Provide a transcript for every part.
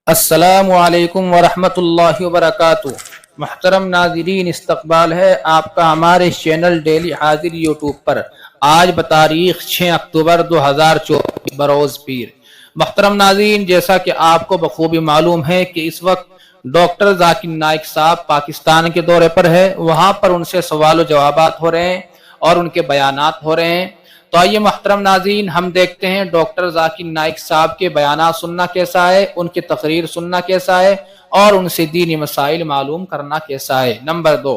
अस्सलामु अलैकुम वरहमतुल्लाहि वबरकातुह। मुहतरम नाज़रीन, इस्तकबाल है आपका हमारे चैनल डेली हाजिर यूट्यूब पर। आज बतारीख 6 अक्टूबर 2024 बरोज़ पीर। मुहतरम नाज़रीन, जैसा कि आपको बखूबी मालूम है कि इस वक्त डॉक्टर जाकिर नाइक साहब पाकिस्तान के दौरे पर है। वहाँ पर उनसे सवाल जवाबात हो रहे हैं और उनके बयानात हो रहे हैं। तो आइए मुहतरम नाज़रीन, हम देखते हैं डॉक्टर जाकिर नाइक साहब के बयानात सुनना कैसा है, उनकी तकरीर सुनना कैसा है और उनसे दीनी मसाइल मालूम करना कैसा है। नंबर 2,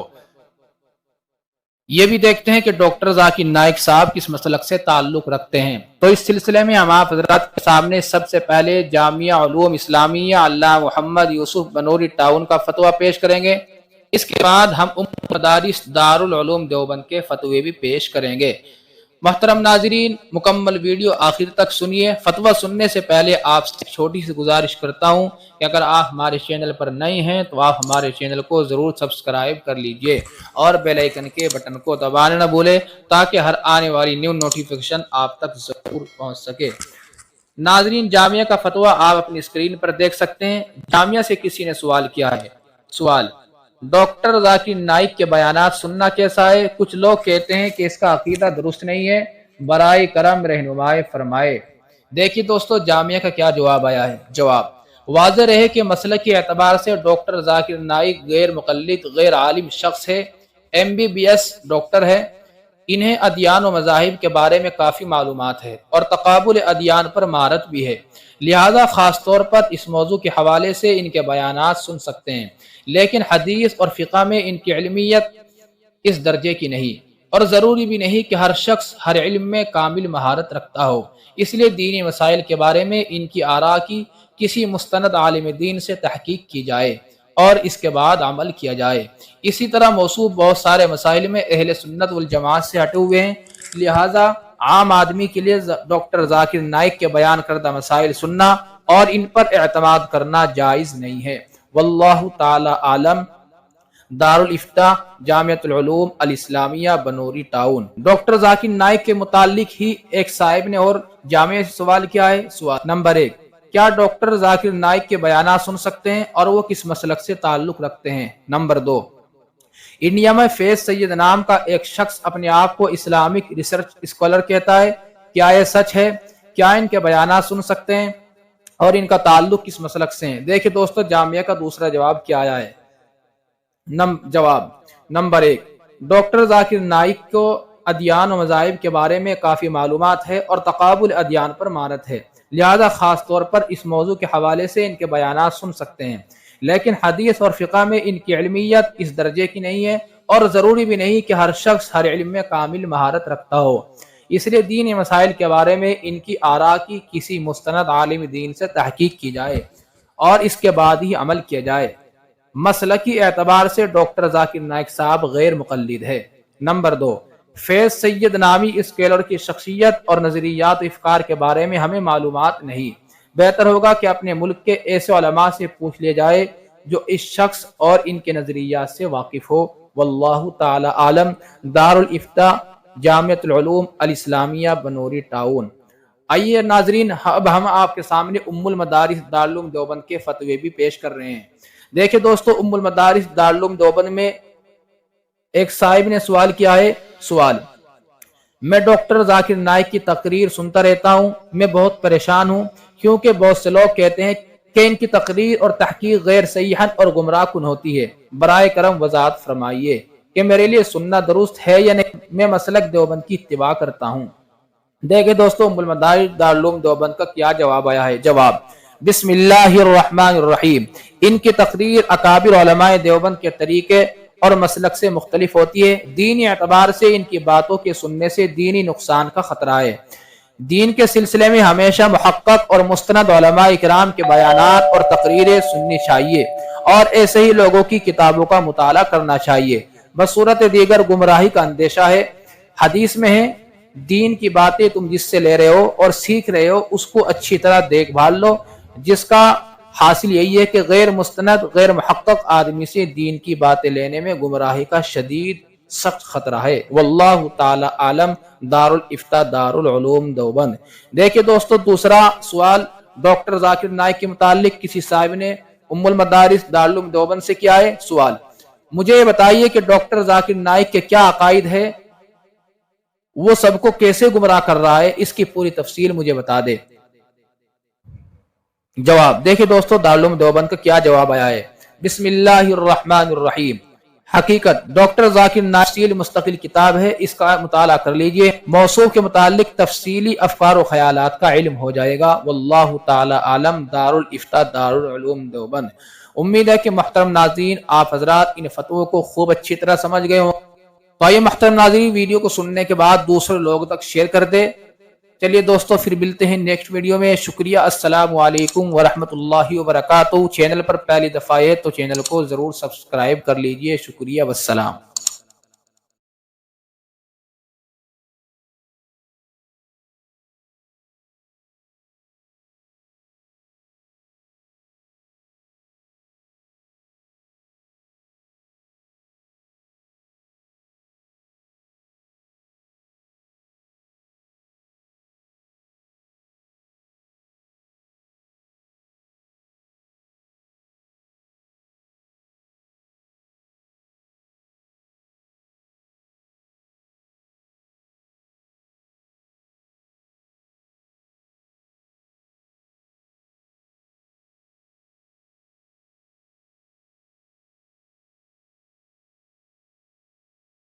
ये भी देखते हैं कि डॉक्टर जाकिर नाइक साहब किस मसलक से ताल्लुक रखते हैं। तो इस सिलसिले में हम आप हजरात के सामने सबसे पहले जामिया उलूम इस्लामिया अल्लामा मोहम्मद यूसुफ बनूरी टाउन का फतवा पेश करेंगे। इसके बाद हम मदारिस दारुल उलूम देवबंद के फतवे भी पेश करेंगे। मोहतरम नाजरीन, मुकम्मल वीडियो आखिर तक सुनिए। फतवा सुनने से पहले आपसे छोटी सी गुजारिश करता हूँ कि अगर आप हमारे चैनल पर नए हैं तो आप हमारे चैनल को ज़रूर सब्सक्राइब कर लीजिए और बेल आइकन के बटन को दबाना न भूलें ताकि हर आने वाली न्यू नोटिफिकेशन आप तक ज़रूर पहुँच सके। नाजरीन, जामिया का फतवा आप अपनी स्क्रीन पर देख सकते हैं। जामिया से किसी ने सवाल किया है। सवाल: डॉक्टर जाकिर नाइक के बयानात सुनना कैसा है? कुछ लोग कहते हैं कि इसका अकीदा दुरुस्त नहीं है, बराए करम रहनुमाई फरमाए। देखिए दोस्तों, जामिया का क्या जवाब आया है। जवाब वाज़ेह रहे कि मसलक के एतबार से डॉक्टर जाकिर नाइक गैर मुक़ल्लिद गैर आलिम शख्स है, MBBS डॉक्टर है। इन्हें अदियान व मज़ाहिब के बारे में काफ़ी मालूमात है और तक़ाबुल अदियान पर महारत भी है। लिहाजा ख़ास तौर पर इस मौजू के हवाले से इनके बयानात सुन सकते हैं, लेकिन हदीस और फ़िक़्ह में इनकी इल्मियत इस दर्जे की नहीं और ज़रूरी भी नहीं कि हर शख्स हर इल्म में कामिल महारत रखता हो। इसलिए दीनी मसाइल के बारे में इनकी आरा की किसी मुस्तनद आलिम दीन से तहकीक की जाए और इसके बाद अमल किया जाए। इसी तरह मौसूफ बहुत सारे मसाइल में अहले सुन्नत वल जमात से हटे हुए हैं। लिहाजा आम आदमी के लिए डॉक्टर जाकिर नाइक के बयान करदा मसाइल सुनना और इन पर एतमाद करना जायज़ नहीं है। वल्लाहु ताला आलम। दारुल इफ्ता जामियतुल उलूम अल इस्लामिया बनूरी टाउन। डॉक्टर जाकिर नाइक के मुतालिक ही एक साहिब ने और जामिया से सवाल किया है। सवाल नंबर 1, क्या डॉक्टर जाकिर नाइक के बयानात सुन सकते हैं और वो किस मसलक से ताल्लुक रखते हैं? नंबर 2, इंडिया में फैज सैयद नाम का एक शख्स अपने आप को इस्लामिक रिसर्च स्कॉलर कहता है, क्या यह सच है? क्या इनके बयानात सुन सकते हैं और इनका ताल्लुक किस मसलक से है? देखिए दोस्तों, जामिया का दूसरा जवाब क्या आया है। जवाब नंबर 1, डॉक्टर जाकिर नाइक को अदियान व मज़ाहिब के बारे में काफ़ी मालूमात है और तक़ाबुल अदियान पर महारत है। लिहाजा ख़ास तौर पर इस मौजू के हवाले से इनके बयानात सुन सकते हैं, लेकिन हदीस और फ़िक़्ह में इनकी इल्मियत इस दर्जे की नहीं है और ज़रूरी भी नहीं कि हर शख्स हर इल्म में कामिल महारत रखता हो। इसलिए दीनी मसाइल के बारे में इनकी आरा की किसी मुस्तनद आलिम दीन से तहकीक की जाए और इसके बाद ही अमल किया जाए। मसलकी एतबार से डॉक्टर जाकिर नाइक साहब गैर मुक़ल्लिद है। नंबर 2, फैज सैयद नामी स्कॉलर की शख्सियत और नज़रियात इफ़कार के बारे में हमें मालूमात नहीं। बेहतर होगा कि अपने मुल्क के ऐसे उलमा से पूछ लिया जाए जो इस शख्स और इनके नज़रियात से वाकिफ़ हो। वल्लाहु ताला आलम। दारुल इफ्ता जामियतुल उलूम अल इस्लामिया बनूरी टाउन। आइए नाजरीन, अब हम आपके सामने उम्मुल मदारिस दारुल उलूम देवबंद के फतवे भी पेश कर रहे हैं। देखिए दोस्तों, उम्मुल मदारिस दारुल उलूम देवबंद में एक साहिब ने सवाल किया है। सवाल: मैं डॉक्टर जाकिर नाइक की तकरीर सुनता रहता हूँ, मैं बहुत परेशान हूँ क्योंकि बहुत से लोग कहते हैं कि इनकी तकरीर और तहकीक गैर सहीहन और गुमराह कुन होती है। बराए करम वजाहत फरमाइए कि मेरे लिए सुनना दुरुस्त है या नहीं। मैं मसलक देवबंद की इत्तिबा करता हूँ। देखिए दोस्तों, उम्मुल मदारिस दारुल उलूम देवबंद का क्या जवाब आया है। जवाब बिस्मिल्लाहिर्रहमानिर्रहीम। इनकी तकरीर अकाबिर उलमाए देवबंद के तरीके और मसलक से मुख्तलिफ होती है। दीनी एतबार से इनकी बातों के सुनने से दीनी नुकसान का खतरा है। दीन के सिलसिले में हमेशा मुहक्कक और मुस्तनद उलमा इकराम के बयानात और तकरीरें सुननी चाहिए और ऐसे ही लोगों की किताबों का मुताला करना चाहिए। बसूरत दीगर गुमराही का अंदेशा है। हदीस में है, दीन की बातें तुम जिससे ले रहे हो और सीख रहे हो उसको अच्छी तरह देखभाल लो, जिसका हासिल यही है कि गैर मुस्तनद गैर मुहक्कक आदमी से दीन की बातें लेने में गुमराही का शदीद सख्त खतरा है। वल्लाहु ताला आलम। दारुल इफ्ता दारुल उलूम देवबंद। देखिए दोस्तों, दूसरा सवाल ڈاکٹر ذاکر نائک کے متعلق کسی صاحب نے ام المدارس دارالعلوم دیوبند سے کیا ہے سوال، مجھے یہ بتائیے کہ ڈاکٹر ذاکر نائک کے کیا عقائد ہے، وہ سب کو کیسے گمراہ کر رہا ہے، اس کی پوری تفصیل مجھے بتا دے۔ جواب دیکھیں دوستو، دارالعلوم دیوبند کا کیا جواب آیا ہے۔ بسم اللہ الرحمن الرحیم۔ حقیقت ڈاکٹر ذاکر نائک مستقل کتاب ہے، اس کا مطالعہ کر لیجئے، موضوع کے متعلق تفصیلی افکار و خیالات کا علم ہو جائے گا۔ واللہ تعالی عالم۔ دارالفتاء دارالعلوم دیوبند۔ امید ہے کہ محترم ناظرین آپ حضرات ان فتووں کو خوب اچھی طرح سمجھ گئے ہوں۔ تو یہ محترم ناظرین ویڈیو کو سننے کے بعد دوسرے لوگوں تک شیئر کر دے۔ چلیے دوستو پھر ملتے ہیں نیکسٹ ویڈیو میں۔ شکریہ، السلام علیکم ورحمۃ اللہ وبرکاتہ۔ چینل پر پہلی دفعہ ہے تو چینل کو ضرور سبسکرائب کر لیجئے۔ شکریہ والسلام۔